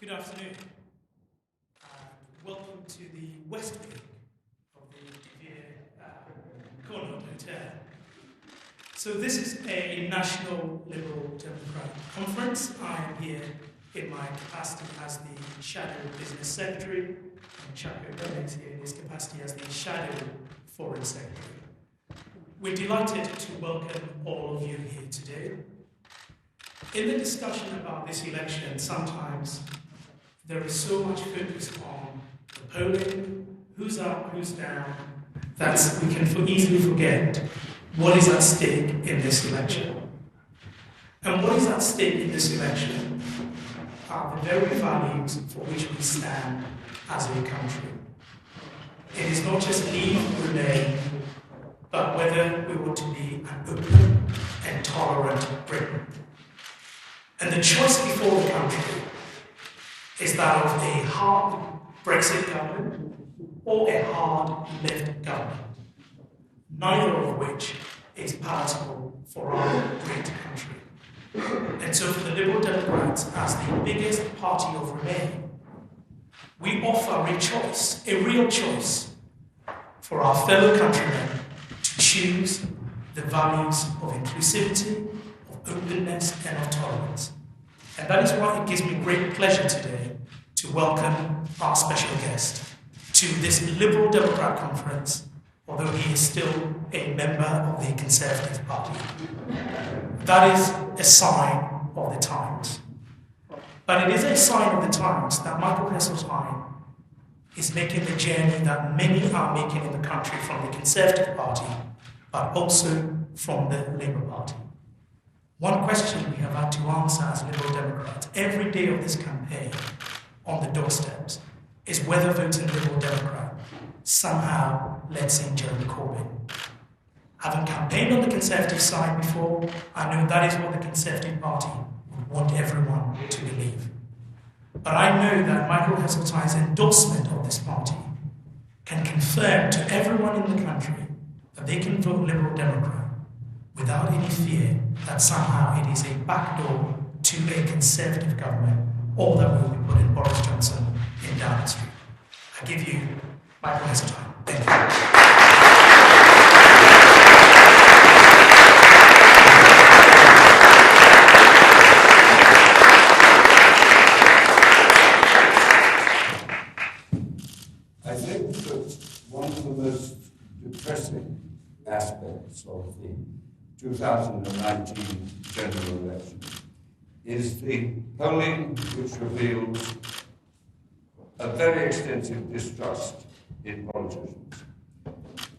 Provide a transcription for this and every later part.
Good afternoon, and welcome to the West Wing of the Connaught Hotel. So this is a National Liberal Democrat conference. I am here in my capacity as the Shadow Business Secretary, and Chuka is here in his capacity as the Shadow Foreign Secretary. We're delighted to welcome all of you here today. In the discussion about this election, sometimes there is so much focus on the polling, who's up, who's down, that we can easily forget what is at stake in this election. And what is at stake in this election are the very values for which we stand as a country. It is not just leave, remain, but whether we want to be an open and tolerant Britain. And the choice before the country is that of a hard Brexit government or a hard left government, neither of which is palatable for our great country. And so for the Liberal Democrats, as the biggest party of Remain, we offer a choice, a real choice, for our fellow countrymen to choose the values of inclusivity, of openness, and of tolerance. And that is why it gives me great pleasure today to welcome our special guest to this Liberal Democrat conference, although he is still a member of the Conservative Party. That is a sign of the times. But it is a sign of the times that Michael Heseltine is making the journey that many are making in the country from the Conservative Party, but also from the Labour Party. One question we have had to answer as Liberal Democrats every day of this campaign on the doorsteps is whether voting Liberal Democrat somehow lets in Jeremy Corbyn. Having campaigned on the Conservative side before, I know that is what the Conservative Party would want everyone to believe. But I know that Michael Heseltine's endorsement of this party can confirm to everyone in the country that they can vote Liberal Democrat without any fear that somehow it is a backdoor to a Conservative government, or that we will put in Boris Johnson in Downing Street. I give you Michael Heseltine. Thank you. I think that one of the most depressing aspects of the 2019 general election is the polling which reveals a very extensive distrust in politicians.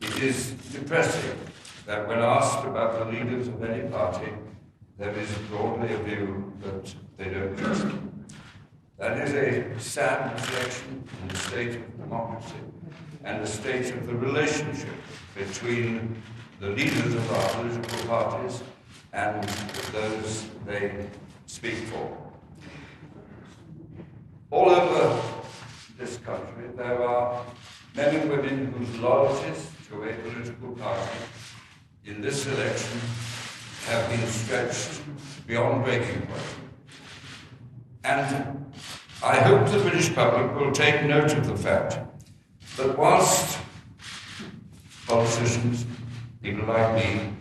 It is depressing that when asked about the leaders of any party, there is broadly a view that they don't trust them. That is a sad reflection on the state of democracy and the state of the relationship between the leaders of our political parties and those they speak for. All over this country, there are men and women whose loyalties to a political party in this election have been stretched beyond breaking point. And I hope the British public will take note of the fact that whilst politicians, people like me,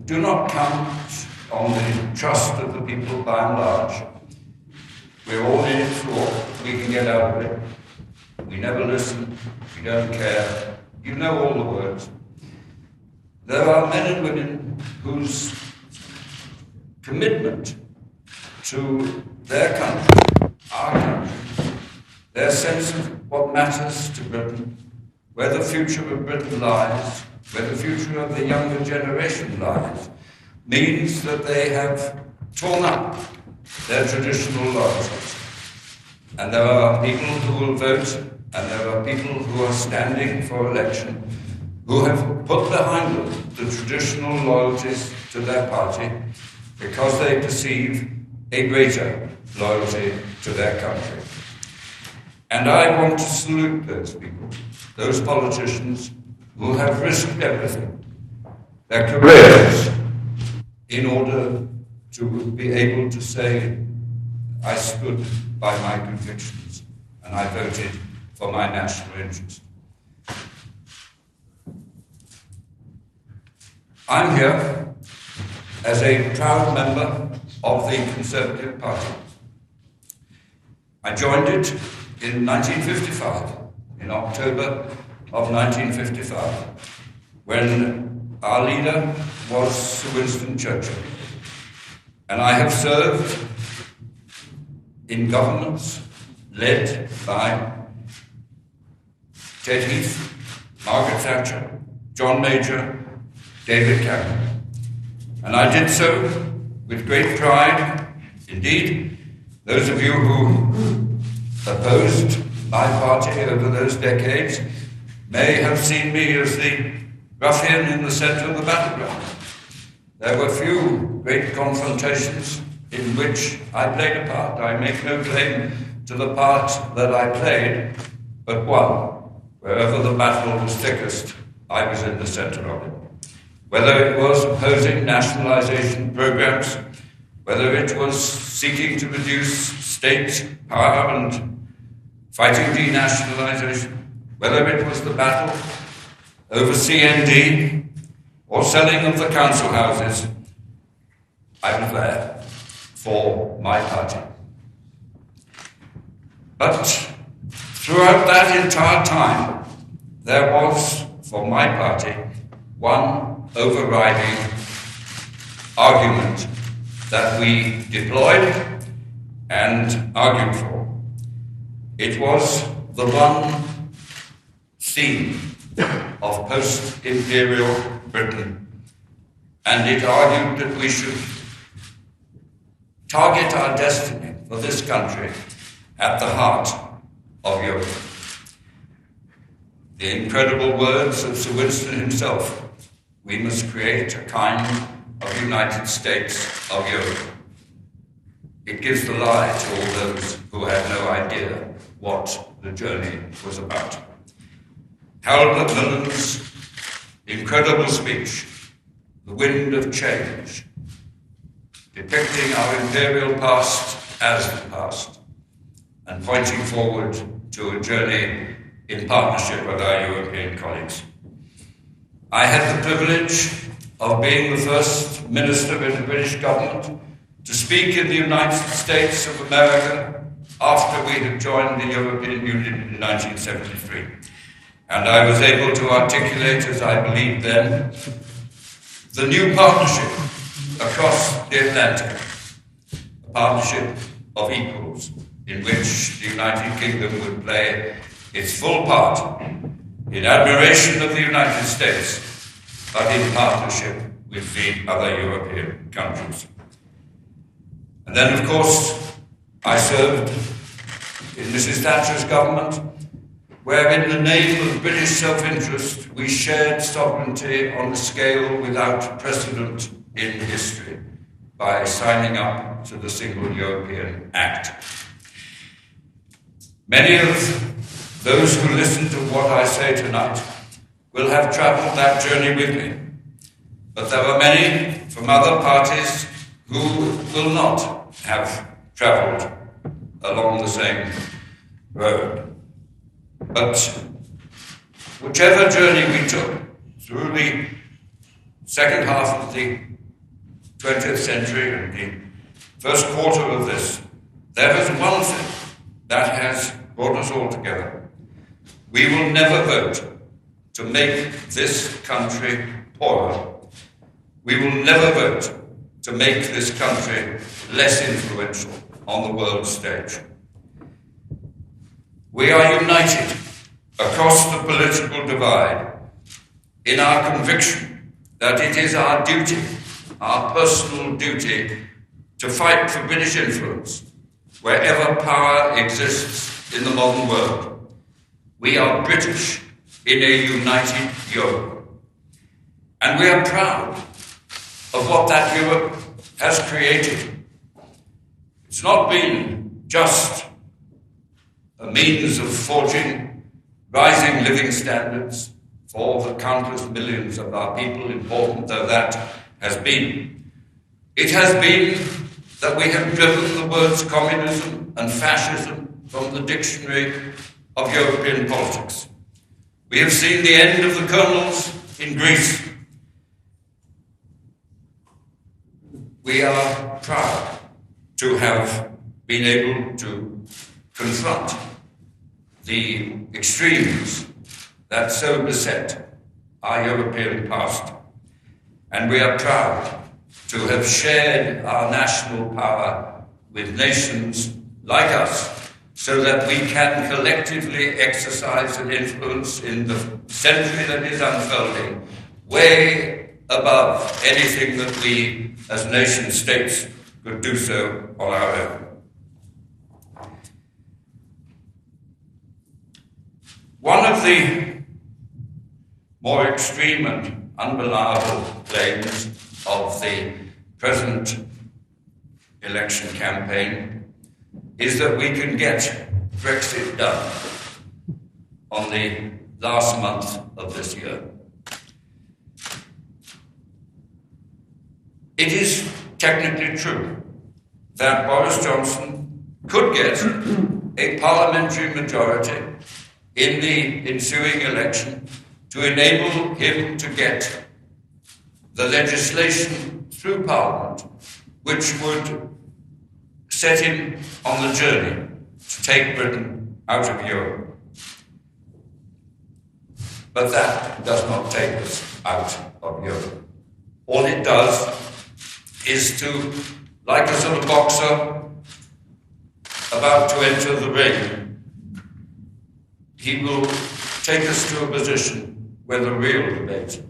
do not count on the trust of the people by and large, we're all in it for what we can get out of it. We never listen, we don't care, you know all the words. There are men and women whose commitment to their country, our country, their sense of what matters to Britain, where the future of Britain lies, where the future of the younger generation lies, means that they have torn up their traditional loyalties. And there are people who will vote, and there are people who are standing for election, who have put behind them the traditional loyalties to their party because they perceive a greater loyalty to their country. And I want to salute those people, those politicians who have risked everything, their careers, in order to be able to say I stood by my convictions and I voted for my national interest. I'm here as a proud member of the Conservative Party. I joined it in 1955, in October of 1955, when our leader was Sir Winston Churchill. And I have served in governments led by Ted Heath, Margaret Thatcher, John Major, David Cameron. And I did so with great pride. Indeed, those of you who opposed my party over those decades may have seen me as the ruffian in the centre of the battleground. There were few great confrontations in which I played a part. I make no claim to the part that I played, but one. Wherever the battle was thickest, I was in the centre of it. Whether it was opposing nationalisation programs, whether it was seeking to reduce state power and fighting denationalisation, whether it was the battle over CND or selling of the council houses, I was there for my party. But throughout that entire time, there was, for my party, one overriding argument that we deployed and argued for. It was the one theme of post-imperial Britain, and it argued that we should target our destiny for this country at the heart of Europe. The incredible words of Sir Winston himself: we must create a kind of United States of Europe. It gives the lie to all those who had no idea what the journey was about. Harold Macmillan's incredible speech, The Wind of Change, depicting our imperial past as the past and pointing forward to a journey in partnership with our European colleagues. I had the privilege of being the first minister in the British government to speak in the United States of America after we had joined the European Union in 1973. And I was able to articulate, as I believed then, the new partnership across the Atlantic, a partnership of equals in which the United Kingdom would play its full part in admiration of the United States, but in partnership with the other European countries. And then, of course, I served in Mrs. Thatcher's government, where in the name of British self-interest, we shared sovereignty on a scale without precedent in history by signing up to the Single European Act. Many of those who listen to what I say tonight will have travelled that journey with me, but there are many from other parties who will not have travelled along the same road. But whichever journey we took through the second half of the 20th century and the first quarter of this, there is one thing that has brought us all together. We will never vote to make this country poorer. We will never vote to make this country less influential on the world stage. We are united across the political divide in our conviction that it is our duty, our personal duty, to fight for British influence wherever power exists in the modern world. We are British in a united Europe. And we are proud of what that Europe has created. It's not been just a means of forging rising living standards for the countless millions of our people, important though that has been. It has been that we have driven the words communism and fascism from the dictionary of European politics. We have seen the end of the colonels in Greece. We are proud to have been able to confront the extremes that so beset our European past. And we are proud to have shared our national power with nations like us, so that we can collectively exercise an influence in the century that is unfolding, way above anything that we as nation states could do so on our own. One of the more extreme and unreliable claims of the present election campaign is that we can get Brexit done on the last month of this year. It is technically true that Boris Johnson could get a parliamentary majority in the ensuing election to enable him to get the legislation through Parliament, which would set him on the journey to take Britain out of Europe. But that does not take us out of Europe. All it does is to, like a sort of boxer about to enter the ring, he will take us to a position where the real debate,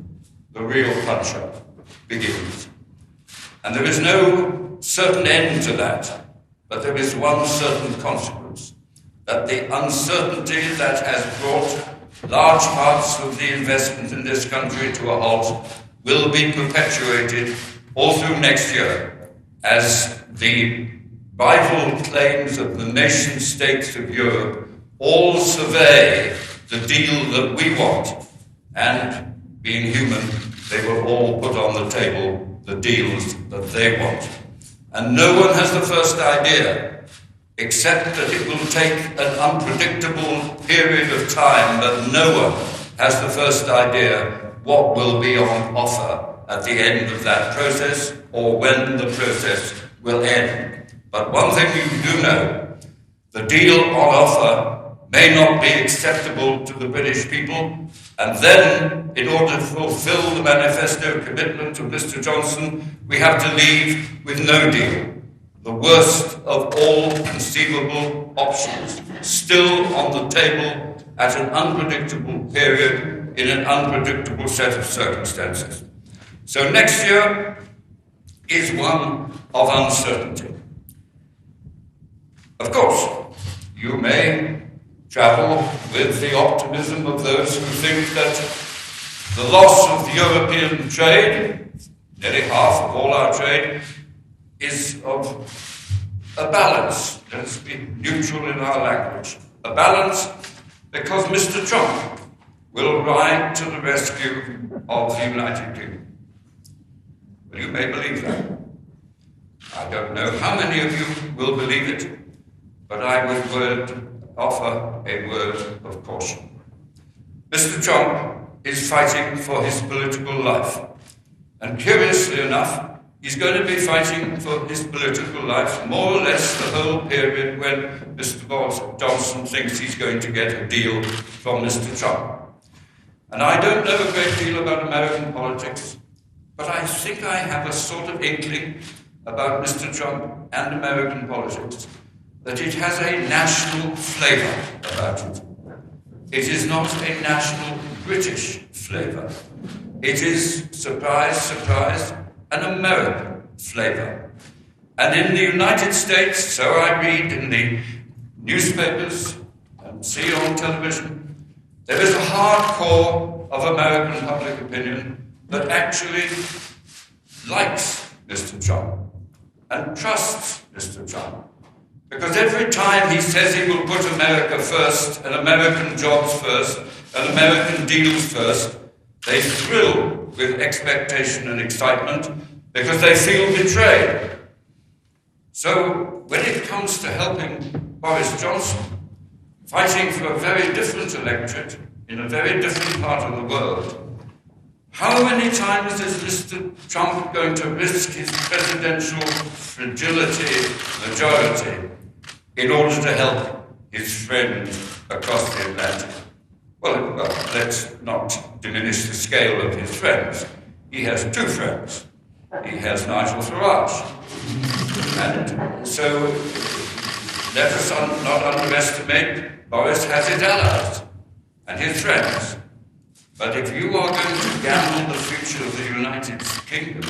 the real punch-up begins. And there is no certain end to that, but there is one certain consequence, that the uncertainty that has brought large parts of the investment in this country to a halt will be perpetuated all through next year as the rival claims of the nation states of Europe all survey the deal that we want, and being human, they will all put on the table the deals that they want. And no one has the first idea, except that it will take an unpredictable period of time, but no one has the first idea what will be on offer at the end of that process, or when the process will end. But one thing you do know, the deal on offer may not be acceptable to the British people, and then, in order to fulfill the manifesto commitment of Mr. Johnson, we have to leave with no deal. The worst of all conceivable options, still on the table at an unpredictable period in an unpredictable set of circumstances. So next year is one of uncertainty. Of course, you may travel with the optimism of those who think that the loss of European trade, nearly half of all our trade, is of a balance. Let's be neutral in our language. A balance because Mr. Trump will ride to the rescue of the United Kingdom. Well, you may believe that. I don't know how many of you will believe it, but I would offer a word of caution. Mr. Trump is fighting for his political life. And curiously enough, he's going to be fighting for his political life more or less the whole period when Mr. Boris Johnson thinks he's going to get a deal from Mr. Trump. And I don't know a great deal about American politics, but I think I have a sort of inkling about Mr. Trump and American politics, that it has a national flavour about it. It is not a national British flavour. It is, surprise, surprise, an American flavour. And in the United States, so I read in the newspapers and see on television, there is a hard core of American public opinion that actually likes Mr. Trump and trusts Mr. Trump. Because every time he says he will put America first, and American jobs first, and American deals first, they thrill with expectation and excitement because they feel betrayed. So when it comes to helping Boris Johnson, fighting for a very different electorate in a very different part of the world, how many times is Mr. Trump going to risk his presidential fragility majority in order to help his friends across the Atlantic? Well, let's not diminish the scale of his friends. He has two friends. He has Nigel Farage. And so let us not underestimate Boris has his allies and his friends. But if you are going to gamble the future of the United Kingdom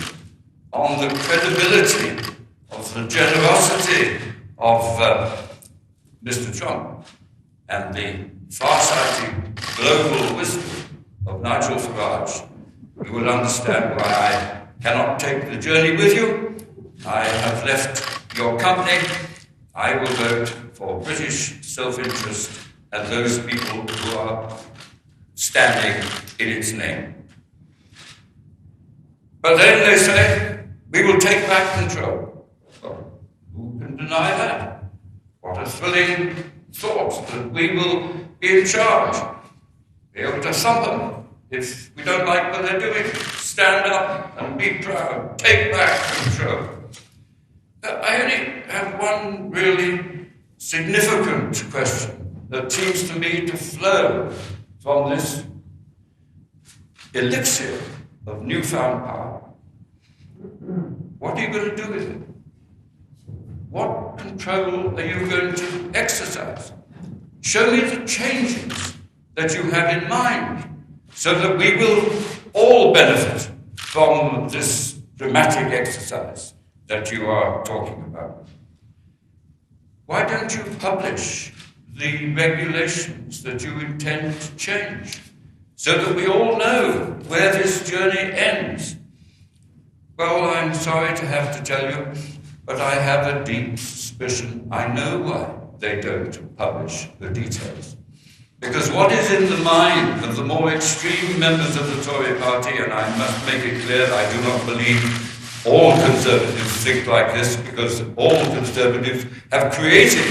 on the credibility of the generosity of Mr. Trump and the far-sighted global wisdom of Nigel Farage, you will understand why I cannot take the journey with you. I have left your company. I will vote for British self-interest and those people who are standing in its name. But then they say, we will take back control. Well, who can deny that? What a thrilling thought that we will be in charge, be able to thump them if we don't like what they're doing. Stand up and be proud. Take back control. I only have one really significant question that seems to me to flow from this elixir of newfound power. What are you going to do with it? What control are you going to exercise? Show me the changes that you have in mind so that we will all benefit from this dramatic exercise that you are talking about. Why don't you publish the regulations that you intend to change so that we all know where this journey ends? Well, I'm sorry to have to tell you, but I have a deep suspicion I know why they don't publish the details. Because what is in the mind of the more extreme members of the Tory party, and I must make it clear that I do not believe all Conservatives think like this, because all Conservatives have created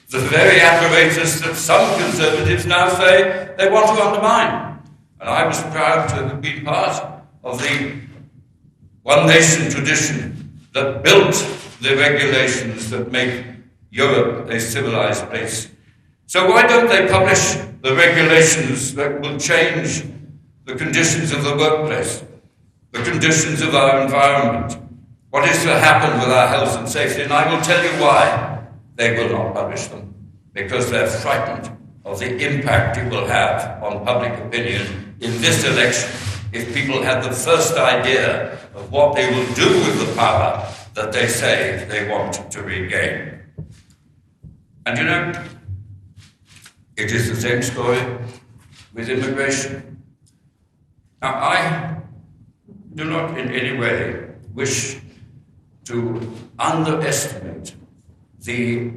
the very apparatus that some Conservatives now say they want to undermine. And I was proud to have been part of the One Nation tradition that built the regulations that make Europe a civilized place. So why don't they publish the regulations that will change the conditions of the workplace, the conditions of our environment, what is to happen with our health and safety? And I will tell you why they will not publish them. Because they're frightened of the impact it will have on public opinion in this election if people have the first idea of what they will do with the power that they say they want to regain. And you know, it is the same story with immigration. Now, I do not in any way wish to underestimate the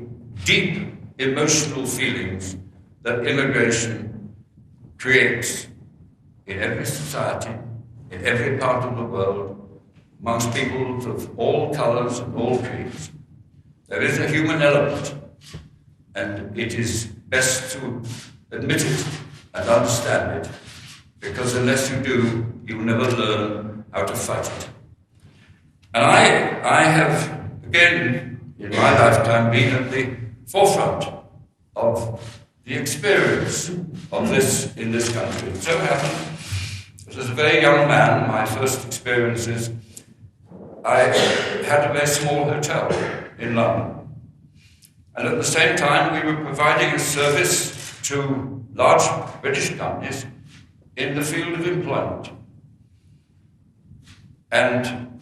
deep emotional feelings that immigration creates in every society, in every part of the world, amongst peoples of all colours and all creeds. There is a human element, and it is best to admit it and understand it, because unless you do, you will never learn how to fight it. And I have, again, in my lifetime, been at the forefront of the experience of this in this country. It so happened that as a very young man, my first experiences, I had a very small hotel in London. And at the same time, we were providing a service to large British companies in the field of employment. And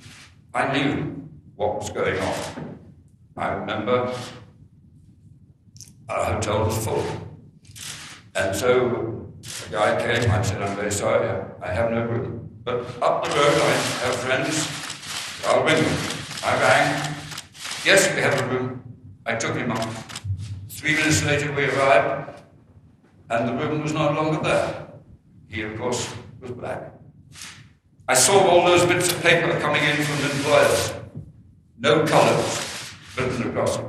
I knew what was going on. I remember our hotel was full. And so the guy came, I said, I'm very sorry, I have no room. But up the road, I have friends, I'll ring them. I rang, yes, we have a room. I took him up. 3 minutes later, we arrived, and the room was no longer there. He, of course, was black. I saw all those bits of paper coming in from employers. No colours, Britain across it.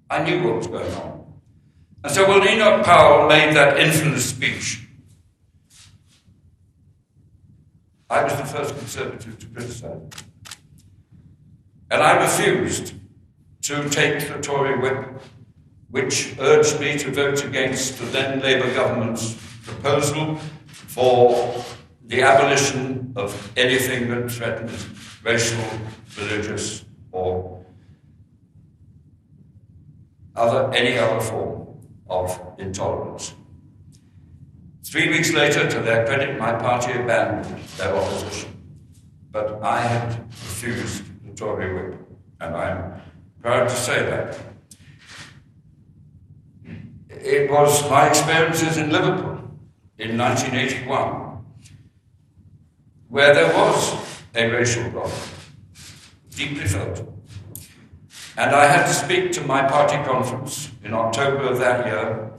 I knew what was going on. And so when Enoch Powell made that infamous speech, I was the first Conservative to criticise it. And I refused to take the Tory whip, which urged me to vote against the then Labour government's proposal for the abolition of anything that threatened racial, religious, or any other form of intolerance. 3 weeks later, to their credit, my party abandoned their opposition. But I had refused the Tory whip, and I'm proud to say that. It was my experiences in Liverpool in 1981, where there was a racial problem, deeply felt. And I had to speak to my party conference in October of that year,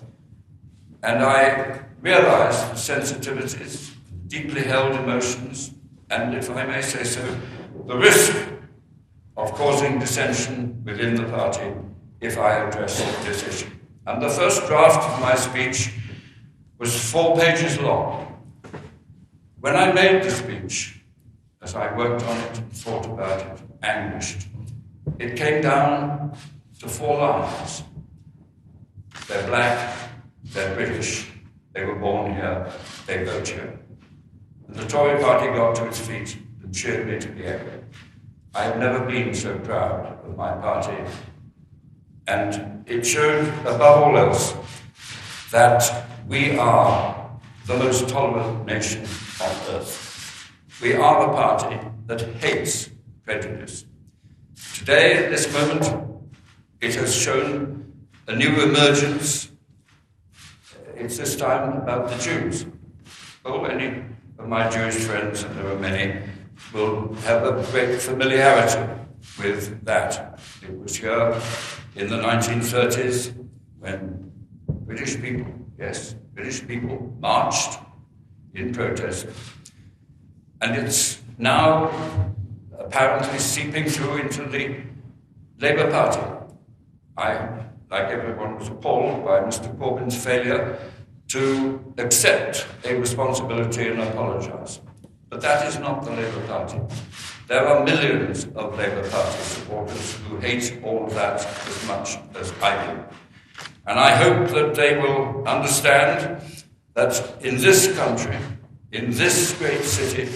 and I realized the sensitivities, deeply held emotions, and, if I may say so, the risk of causing dissension within the party if I addressed this issue. And the first draft of my speech was 4 pages long. When I made the speech, as I worked on it and thought about it, anguished, it came down to 4 lines. They're black, they're British, they were born here, they vote here. And the Tory party got to its feet and cheered me to the end. I have never been so proud of my party, and it showed, above all else, that we are the most tolerant nation on earth. We are a party that hates prejudice. Today, at this moment, it has shown a new emergence. It's this time about the Jews. Well, any of my Jewish friends, and there are many, will have a great familiarity with that. It was here in the 1930s when British people marched in protest. And it's now apparently seeping through into the Labour Party. I, like everyone, was appalled by Mr. Corbyn's failure to accept a responsibility and apologise. But that is not the Labour Party. There are millions of Labour Party supporters who hate all of that as much as I do. And I hope that they will understand that in this country, in this great city,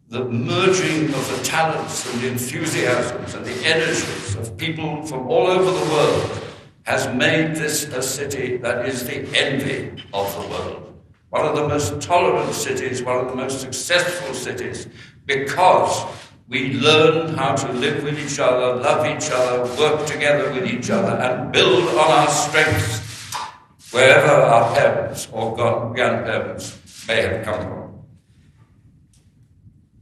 the merging of the talents and the enthusiasms and the energies of people from all over the world has made this a city that is the envy of the world. One of the most tolerant cities, one of the most successful cities, because we learn how to live with each other, love each other, work together with each other, and build on our strengths wherever our parents or grandparents may have come from.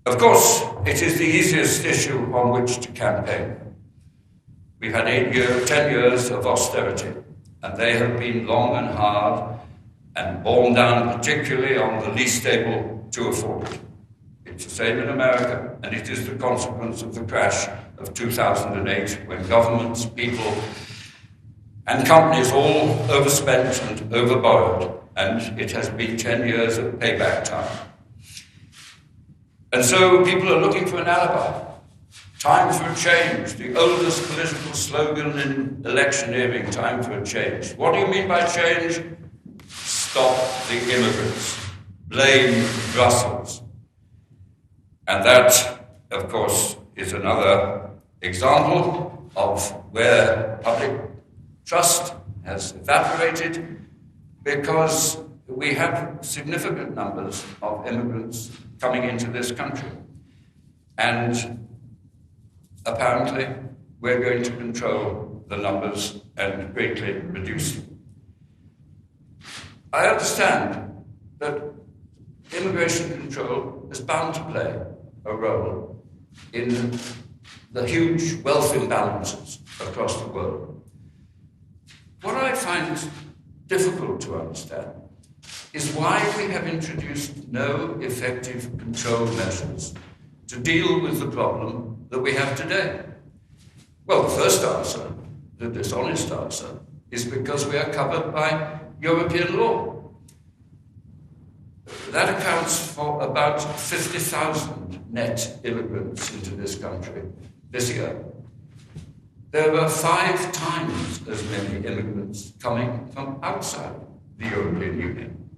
Of course, it is the easiest issue on which to campaign. We've had 10 years of austerity, and they have been long and hard and borne down particularly on the least able to afford it. It's the same in America, and it is the consequence of the crash of 2008, when governments, people, and companies all overspent and overborrowed, and it has been 10 years of payback time. And so people are looking for an alibi. Time for a change, the oldest political slogan in electioneering, time for a change. What do you mean by change? Stop the immigrants. Blame Brussels. And that, of course, is another example of where public trust has evaporated, because we have significant numbers of immigrants coming into this country. And apparently, we're going to control the numbers and greatly reduce them. I understand that immigration control is bound to play a role in the huge wealth imbalances across the world. What I find difficult to understand is why we have introduced no effective control measures to deal with the problem that we have today. Well, the first answer, the dishonest answer, is because we are covered by European law. That accounts for about 50,000 net immigrants into this country this year. There were 5 times as many immigrants coming from outside the European Union.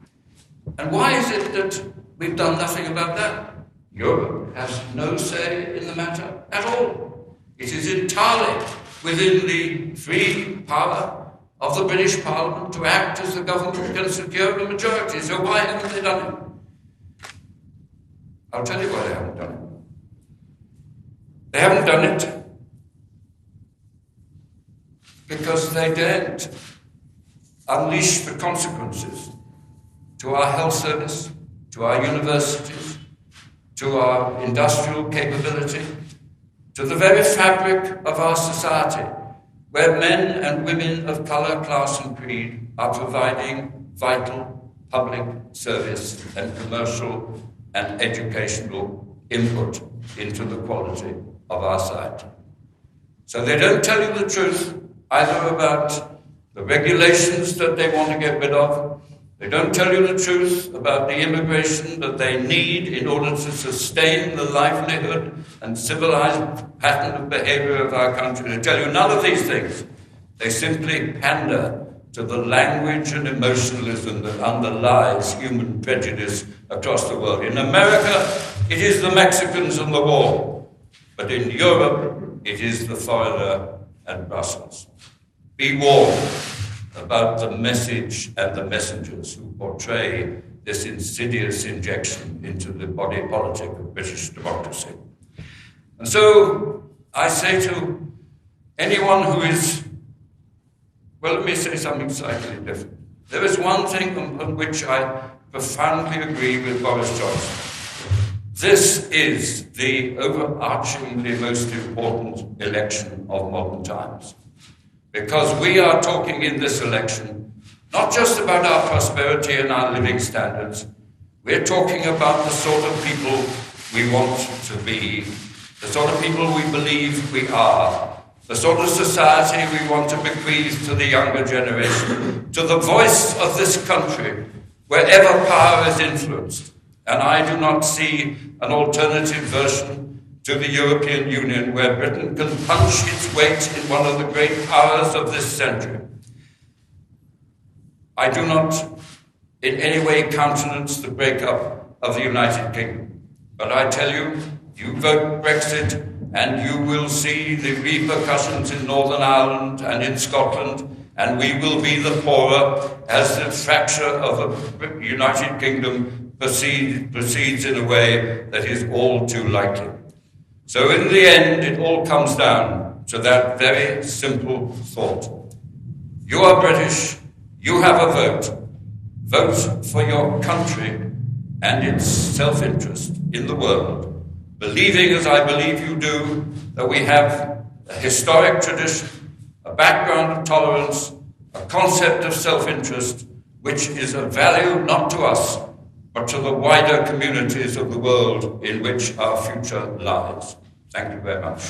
And why is it that we've done nothing about that? Europe has no say in the matter at all. It is entirely within the free power of the British Parliament to act as the government can secure a majority. So why haven't they done it? I'll tell you why they haven't done it. They haven't done it because they daren't unleash the consequences to our health service, to our universities, to our industrial capability, to the very fabric of our society, where men and women of colour, class and creed are providing vital public service and commercial and educational input into the quality of our society. So they don't tell you the truth either about the regulations that they want to get rid of. They don't tell you the truth about the immigration that they need in order to sustain the livelihood and civilized pattern of behavior of our country. They tell you none of these things. They simply pander to the language and emotionalism that underlies human prejudice across the world. In America, it is the Mexicans and the war. But in Europe, it is the foreigner and Brussels. Be warned about the message and the messengers who portray this insidious injection into the body politic of British democracy. And so I say to anyone who is, well, let me say something slightly different. There is one thing on which I profoundly agree with Boris Johnson. This is the overarchingly most important election of modern times. Because we are talking in this election not just about our prosperity and our living standards, we're talking about the sort of people we want to be, the sort of people we believe we are, the sort of society we want to bequeath to the younger generation, to the voice of this country wherever power is influenced. And I do not see an alternative version to the European Union where Britain can punch its weight in one of the great powers of this century. I do not in any way countenance the breakup of the United Kingdom. But I tell you, you vote Brexit and you will see the repercussions in Northern Ireland and in Scotland, and we will be the poorer as the fracture of the United Kingdom proceeds in a way that is all too likely. So in the end, it all comes down to that very simple thought. You are British, you have a vote. Vote for your country and its self-interest in the world, believing, as I believe you do, that we have a historic tradition, a background of tolerance, a concept of self-interest, which is of value not to us, but to the wider communities of the world in which our future lies. Thank you very much.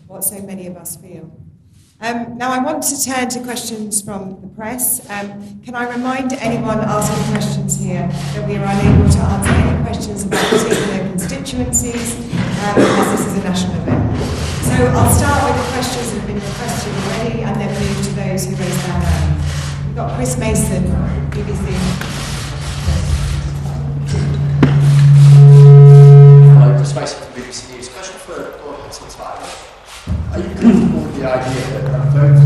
What so many of us feel. Now I want to turn to questions from the press. Can I remind anyone asking questions here that we are unable to answer any questions about particular constituencies, as this is a national event. So I'll start with the questions that have been requested already and then move to those who raised their hand. We've got Chris Mason, BBC. Hello, Chris Mason from BBC News. Question for Lord Heseltine. Are you comfortable with the idea that a vote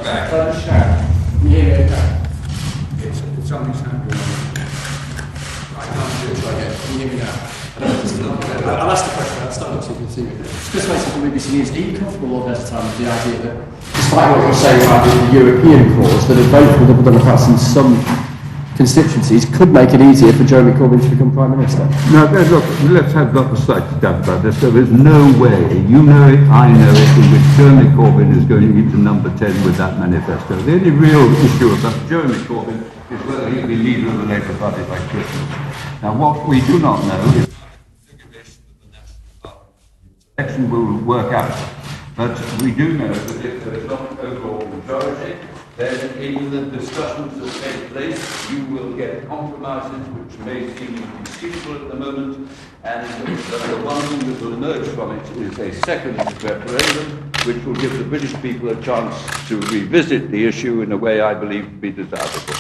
back. Don't shout. Can you hear me okay? Something's happening. I can't do it. Okay, can you hear me now? I'll ask the question. I'll start so you can see me. Chris Mason from BBC News. Are you comfortable, Lord Heseltine, with the idea that, despite what you're saying about the European cause, that a vote for the Liberal Democrats in some constituencies could make it easier for Jeremy Corbyn to become Prime Minister? No, look, let's have not the slightest doubt about this. There is no way, you know it, I know it, in which Jeremy Corbyn is going to get to number 10 with that manifesto. The only real issue about Jeremy Corbyn is whether he'll be leader of the Labour Party by Christmas. Now, what we do not know is how the election will work out. But we do know that if there is not an overall majority, then in the discussions that take place, you will get compromises which may seem inconceivable at the moment, and the one thing that will emerge from it is a second referendum, which will give the British people a chance to revisit the issue in a way I believe to be desirable.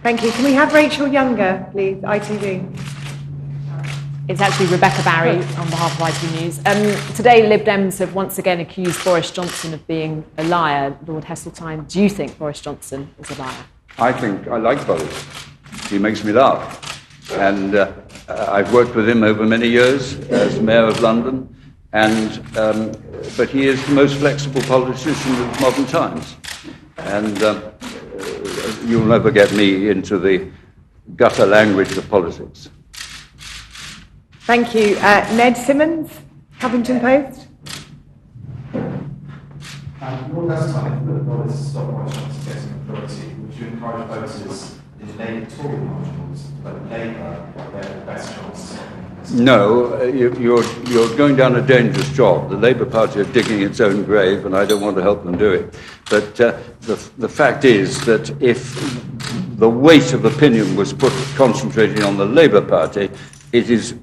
Thank you. Can we have Rachel Younger, please, ITV? It's actually Rebecca Barry on behalf of ITV News. Today, Lib Dems have once again accused Boris Johnson of being a liar. Lord Heseltine, do you think Boris Johnson is a liar? I think I like Boris. He makes me laugh. And I've worked with him over many years as Mayor of London. And but he is the most flexible politician of modern times. And you'll never get me into the gutter language of politics. Thank you. Ned Simmons, Huffington Post. Lord Heseltine, if the Boris is stop Boris Johnson getting a majority, would you encourage voters in the Labour Tory marginals to vote Labour their best chance? No, you're going down a dangerous job. The Labour Party are digging its own grave, and I don't want to help them do it. But the fact is that if the weight of opinion was concentrating on the Labour Party, it is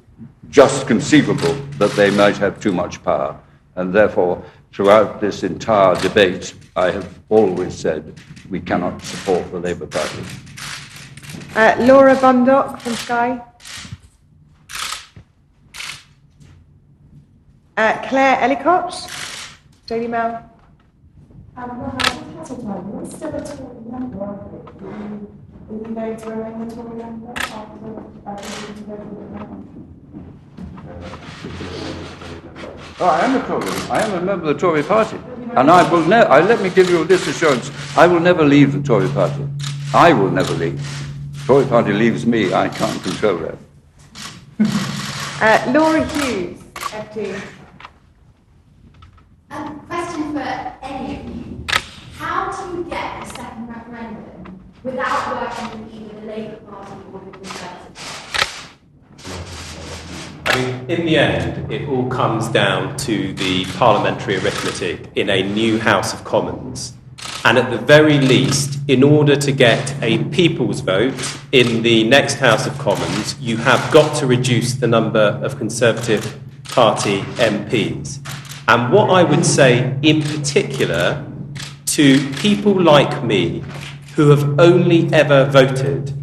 just conceivable that they might have too much power. And therefore, throughout this entire debate, I have always said we cannot support the Labour Party. Laura Bundock from Sky. Claire Ellicott, Daily Mail. What's still a Tory member of it? Are you going to remain a Tory member Oh, I am a Tory. I am a member of the Tory party. And I will never, let me give you this assurance, I will never leave the Tory party. I will never leave. The Tory party leaves me, I can't control that. Laura Hughes, FT. Question for any of you. How do you get a second referendum without working with either the Labour Party or the Conservatives? I mean, in the end, it all comes down to the parliamentary arithmetic in a new House of Commons. And at the very least, in order to get a people's vote in the next House of Commons, you have got to reduce the number of Conservative Party MPs. And what I would say in particular to people like me who have only ever voted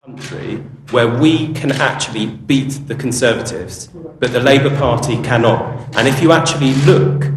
country where we can actually beat the Conservatives, but the Labour Party cannot. And if you actually look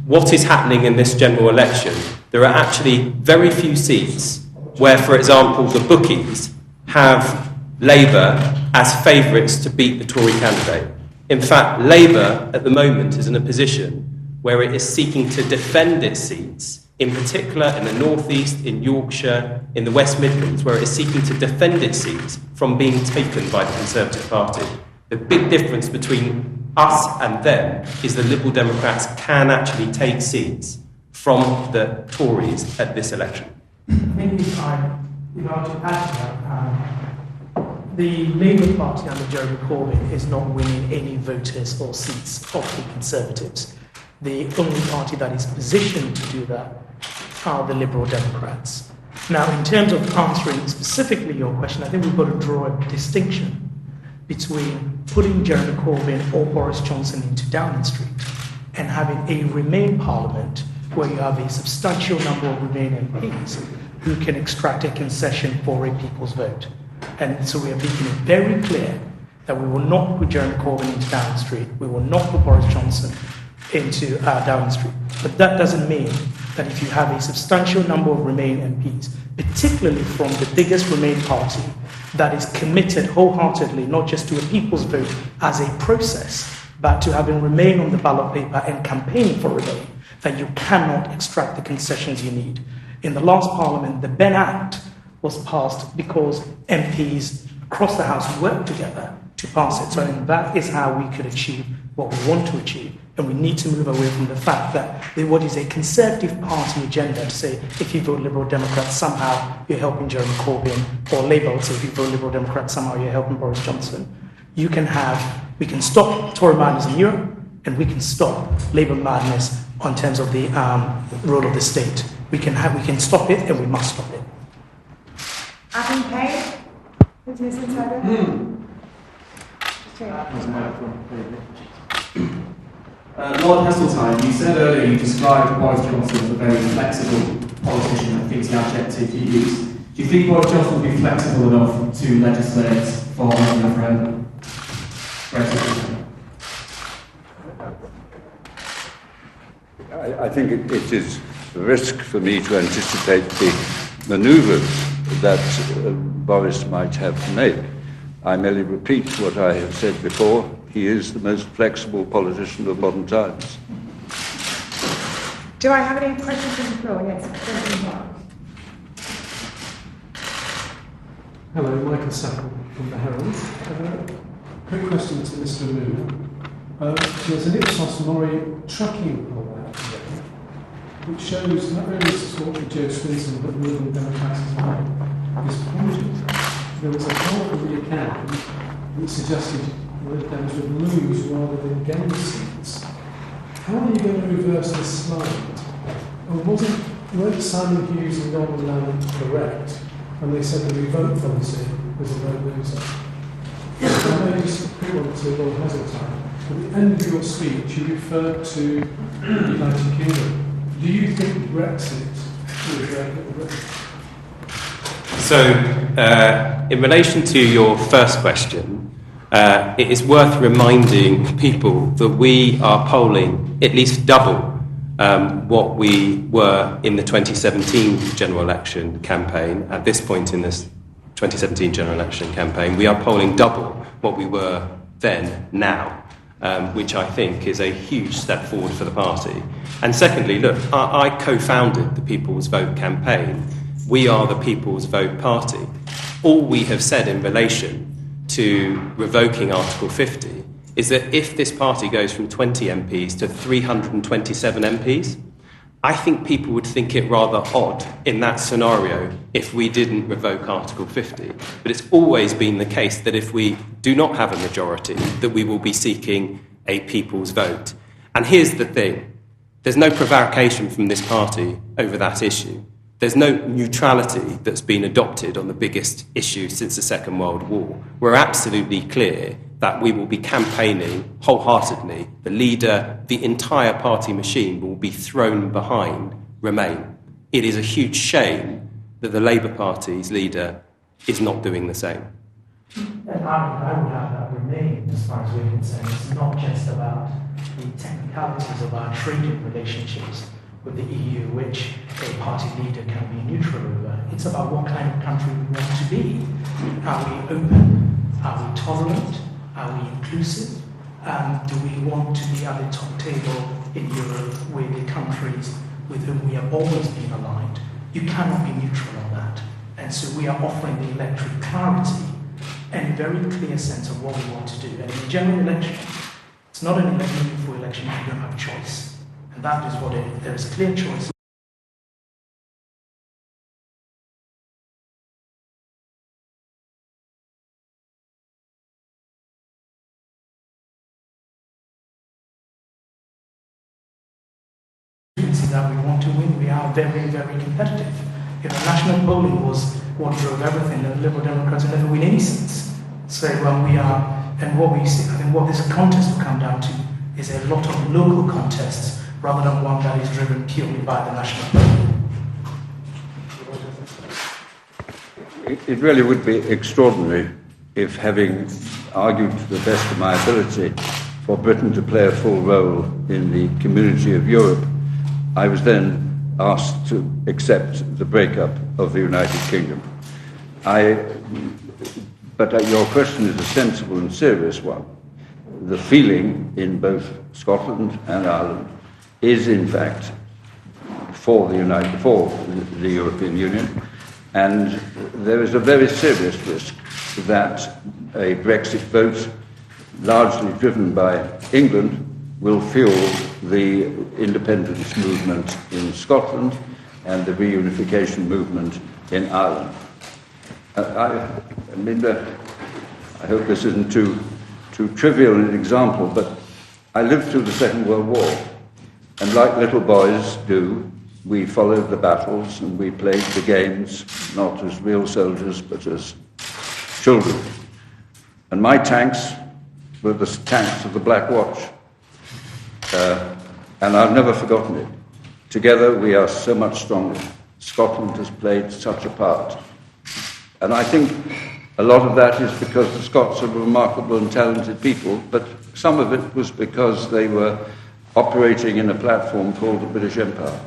what is happening in this general election, there are actually very few seats where, for example, the bookies have Labour as favourites to beat the Tory candidate. In fact, Labour at the moment is in a position where it is seeking to defend its seats, in particular in the North East, in Yorkshire, in the West Midlands, where it is seeking to defend its seats from being taken by the Conservative Party. The big difference between us and them is the Liberal Democrats can actually take seats from the Tories at this election. I think if I were to add to that, the Labour Party under Jeremy Corbyn is not winning any voters or seats of the Conservatives. The only party that is positioned to do that are the Liberal Democrats. Now, in terms of answering specifically your question, I think we've got to draw a distinction between putting Jeremy Corbyn or Boris Johnson into Downing Street and having a Remain Parliament where you have a substantial number of Remain MPs who can extract a concession for a people's vote. And so we are making it very clear that we will not put Jeremy Corbyn into Downing Street, we will not put Boris Johnson into Downing Street. But that doesn't mean that if you have a substantial number of Remain MPs, particularly from the biggest Remain party, that is committed wholeheartedly not just to a people's vote as a process, but to having Remain on the ballot paper and campaigning for Remain, that you cannot extract the concessions you need. In the last Parliament, the Ben Act was passed because MPs across the House worked together to pass it. So that is how we could achieve what we want to achieve. And we need to move away from the fact that what is a Conservative Party agenda to say, if you vote Liberal Democrat, somehow you're helping Jeremy Corbyn, or Labour would say, if you vote Liberal Democrat, somehow you're helping Boris Johnson. We can stop Tory madness in Europe, and we can stop Labour madness in terms of the role of the state. We can stop it, and we must stop it. Adam Payne, is this Lord Heseltine, you said earlier you described Boris Johnson as a very flexible politician. I think it's the adjective you used. Do you think Boris Johnson will be flexible enough to legislate for a referendum? Brexit? I think it is a risk for me to anticipate the manoeuvres that Boris might have to make. I merely repeat what I have said before. He is the most flexible politician of modern times. Do I have any questions from the floor? Yes. Hello, Michael Sackle from the Herald. Quick question to Mr. Umunna. There's an Ipsos Mori tracking poll out today, which shows not only support for Joe Swinson, but the Liberal Democrats as well is plummeting. There was a poll from the account which suggested Lib Dems would lose rather than gain seats. How are you going to reverse this slide? And weren't Simon Hughes and Norman Lamb correct when they said the revote policy was a vote loser? I know just a quick one to Lord Heseltine. At the end of your speech, you referred to the United Kingdom. Do you think Brexit will So, in relation to your first question, it is worth reminding people that we are polling at least double what we were in the 2017 general election campaign. At this point in this 2017 general election campaign, we are polling double what we were then now, which I think is a huge step forward for the party. And secondly, look, I co-founded the People's Vote campaign. We are the People's Vote Party. All we have said in relation to revoking Article 50 is that if this party goes from 20 MPs to 327 MPs, I think people would think it rather odd in that scenario if we didn't revoke Article 50. But it's always been the case that if we do not have a majority, that we will be seeking a people's vote. And here's the thing. There's no prevarication from this party over that issue. There's no neutrality that's been adopted on the biggest issue since the Second World War. We're absolutely clear that we will be campaigning wholeheartedly. The leader, the entire party machine will be thrown behind Remain. It is a huge shame that the Labour Party's leader is not doing the same. And I would have that Remain, as far as we're concerned. It's not just about the technicalities of our trading relationships with the EU, which a party leader can be neutral over. It's about what kind of country we want to be. Are we open? Are we tolerant? Are we inclusive? Do we want to be at the top table in Europe with the countries with whom we have always been aligned? You cannot be neutral on that. And so we are offering the electorate clarity and a very clear sense of what we want to do. And in a general election, it's not an meaningful election if you don't have a choice. And that is what it is. There is clear choice. that we want to win. We are very, very competitive. If national polling was what drove everything, the Liberal Democrats will never win any seats. So we are, and what we see, I think what this contest will come down to is a lot of local contests rather than one that is driven purely by the national polling. It really would be extraordinary if, having argued to the best of my ability for Britain to play a full role in the community of Europe, I was then asked to accept the breakup of the United Kingdom. But your question is a sensible and serious one. The feeling in both Scotland and Ireland is, in fact, for the European Union, and there is a very serious risk that a Brexit vote, largely driven by England, will fuel the independence movement in Scotland and the reunification movement in Ireland. I hope this isn't too trivial an example, but I lived through the Second World War, and like little boys do, we followed the battles and we played the games, not as real soldiers, but as children. And my tanks were the tanks of the Black Watch. And I've never forgotten it. Together we are so much stronger. Scotland has played such a part. And I think a lot of that is because the Scots are remarkable and talented people, but some of it was because they were operating in a platform called the British Empire,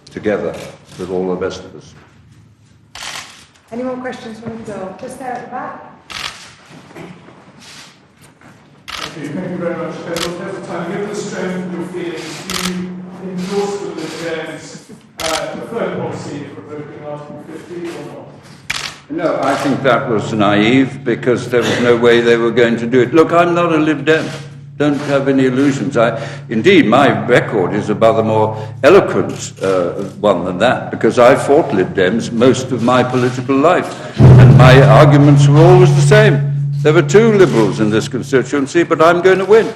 together with all the rest of us. Any more questions from the floor? Just there at the back. Thank you very much. Heseltine, given the strength of your feelings, do you endorse the Lib Dems' preferred policy of revoking Article 50 or not? No, I think that was naive because there was no way they were going to do it. Look, I'm not a Lib Dem. Don't have any illusions. Indeed, my record is a rather more eloquent one than that, because I fought Lib Dems most of my political life, and my arguments were always the same. There were two Liberals in this constituency, but I'm going to win.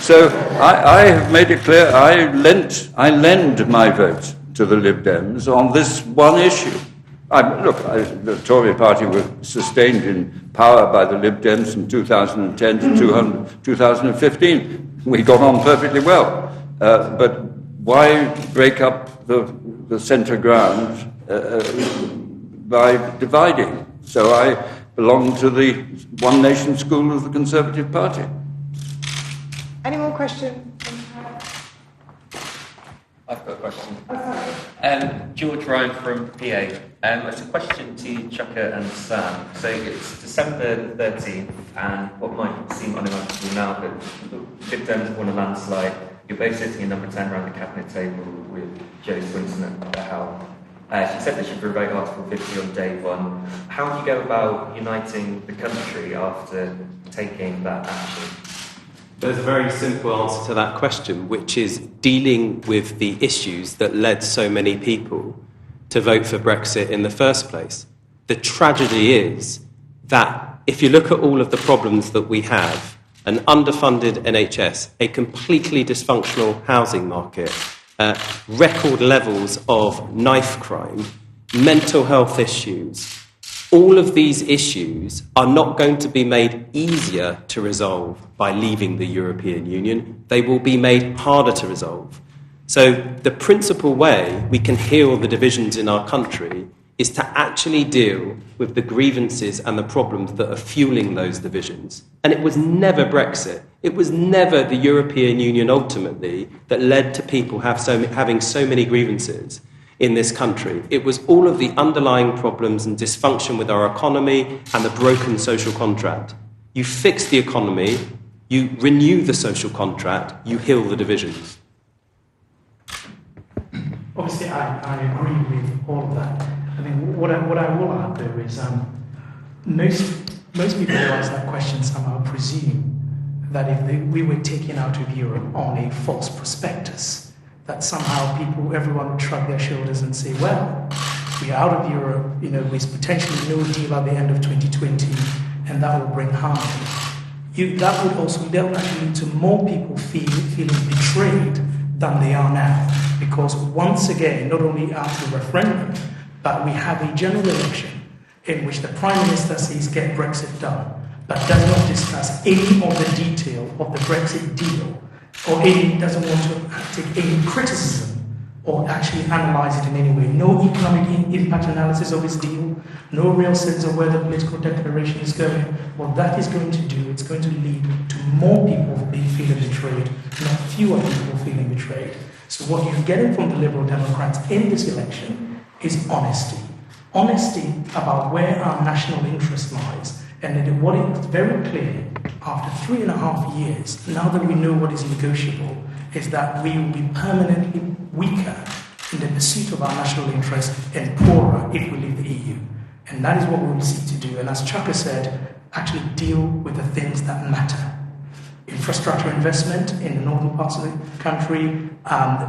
So I have made it clear I lend my vote to the Lib Dems on this one issue. The Tory party was sustained in power by the Lib Dems from 2010 to 2015. We got on perfectly well. But why break up the centre ground by dividing? So I belong to the One Nation school of the Conservative Party. Any more questions? I've got a question. George Ryan from PA. It's a question to Chuka and Sam. So it's December 13th, and what might seem unimaginable now, but Lib Dems won a landslide. You're both sitting in number 10 around the cabinet table with Jo Swinson at the helm. She said that she'd revoke Article 50 on day one. How do you go about uniting the country after taking that action? There's a very simple answer to that question, which is dealing with the issues that led so many people to vote for Brexit in the first place. The tragedy is that if you look at all of the problems that we have, an underfunded NHS, a completely dysfunctional housing market, record levels of knife crime, mental health issues, all of these issues are not going to be made easier to resolve by leaving the European Union. They will be made harder to resolve. So the principal way we can heal the divisions in our country is to actually deal with the grievances and the problems that are fueling those divisions. And it was never Brexit. It was never the European Union ultimately that led to people having so many grievances in this country. It was all of the underlying problems and dysfunction with our economy and the broken social contract. You fix the economy, you renew the social contract, you heal the divisions. Obviously, I agree with all of that. I mean, what I will add though is most people who ask that question somehow presume that if we were taken out of Europe on a false prospectus, that somehow everyone would shrug their shoulders and say, well, we are out of Europe, with potentially no deal at the end of 2020, and that will bring harm. That would actually lead to more people feeling betrayed than they are now. Because once again, not only after the referendum, but we have a general election in which the Prime Minister says get Brexit done, but does not discuss any of the detail of the Brexit deal, or doesn't want to take any criticism or actually analyse it in any way. No economic impact analysis of his deal, no real sense of where the political declaration is going. What that is going to do, it's going to lead to more people feeling betrayed, not fewer people feeling betrayed. So what you're getting from the Liberal Democrats in this election is honesty. Honesty about where our national interest lies. And what is very clear, after 3.5 years, now that we know what is negotiable, is that we will be permanently weaker in the pursuit of our national interest and poorer if we leave the EU. And that is what we will seek to do. And as Chuka said, actually deal with the things that matter. Infrastructure investment in the northern parts of the country,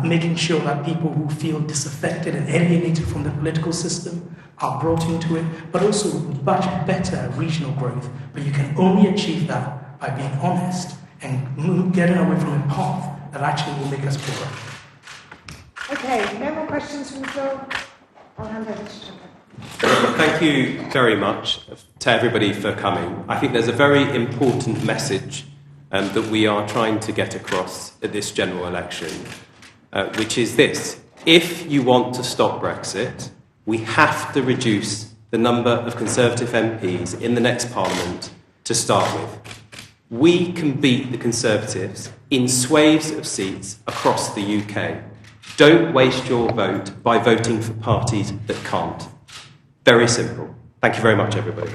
making sure that people who feel disaffected and alienated from the political system are brought into it, but also much better regional growth. But you can only achieve that by being honest and getting away from a path that actually will make us poorer. Okay, no more questions from the floor? I'll hand over to Chuka. Thank you very much to everybody for coming. I think there's a very important message that we are trying to get across at this general election, which is this. If you want to stop Brexit, we have to reduce the number of Conservative MPs in the next Parliament to start with. We can beat the Conservatives in swathes of seats across the UK. Don't waste your vote by voting for parties that can't. Very simple. Thank you very much, everybody.